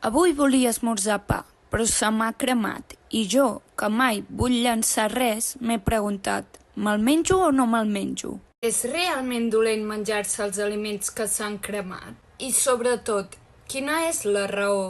Avui volia esmorzar pa, però se m'ha cremat i jo, que mai vull llançar res, m'he preguntat, me'l menjo o no me'l menjo? És realment dolent menjar-se els aliments que s'han cremat? I sobretot, quina és la raó?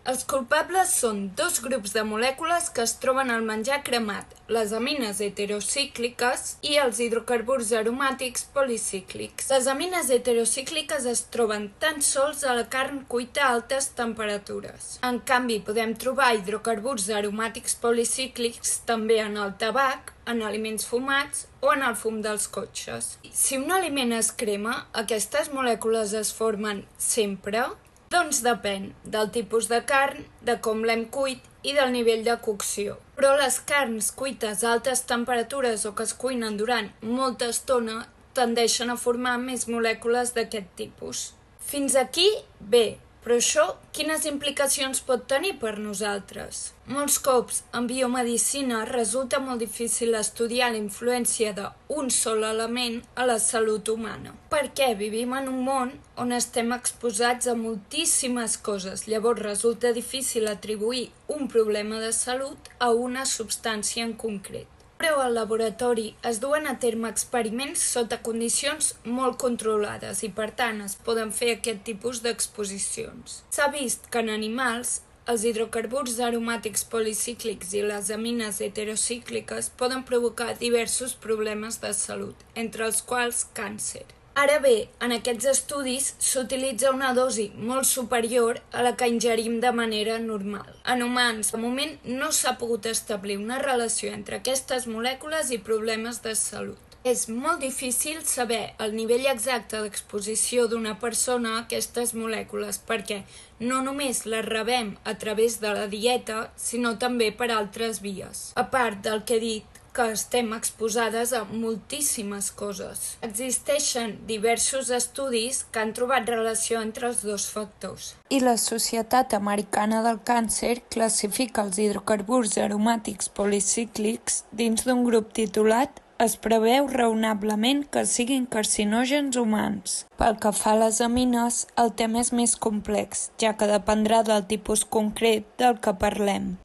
Els culpables són dos grups de molècules que es troben al menjar cremat, les amines heterocícliques i els hidrocarburs aromàtics policíclics. Les amines heterocícliques es troben tan sols a la carn cuita a altes temperatures. En canvi, podem trobar hidrocarburs aromàtics policíclics també en el tabac, en aliments fumats o en el fum dels cotxes. Si un aliment es crema, aquestes molècules es formen sempre? Doncs depèn del tipus de carn, de com l'hem cuit i del nivell de cocció. Però les carns cuites a altes temperatures o que es cuinen durant molta estona tendeixen a formar més molècules d'aquest tipus. Fins aquí, bé. Però això, quines implicacions pot tenir per nosaltres? Molts cops, en biomedicina, resulta molt difícil estudiar la influència d'un sol element a la salut humana. Perquè vivim en un món on estem exposats a moltíssimes coses, llavors resulta difícil atribuir un problema de salut a una substància en concret. Però al laboratori es duen a terme experiments sota condicions molt controlades i, per tant, es poden fer aquest tipus d'exposicions. S'ha vist que en animals, els hidrocarburs aromàtics policíclics i les amines heterocícliques poden provocar diversos problemes de salut, entre els quals càncer. Ara bé, en aquests estudis s'utilitza una dosi molt superior a la que ingerim de manera normal. En humans, de moment, no s'ha pogut establir una relació entre aquestes molècules i problemes de salut. És molt difícil saber el nivell exacte d'exposició d'una persona a aquestes molècules perquè no només les rebem a través de la dieta, sinó també per altres vies. A part del que he dit, que estem exposades a moltíssimes coses. Existeixen diversos estudis que han trobat relació entre els dos factors. I la Societat Americana del Càncer classifica els hidrocarburs aromàtics policíclics dins d'un grup titulat es preveu raonablement que siguin carcinògens humans. Pel que fa a les amines, el tema és més complex, ja que dependrà del tipus concret del que parlem.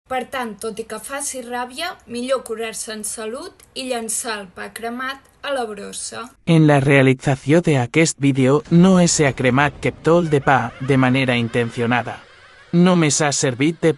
Per tant, tot i que faci ràbia, millor curar-se en salut i llançar el pa cremat a la brossa. En la realització d'aquest vídeo no s'ha cremat cap tol de pa de manera intencionada. Només ha servit de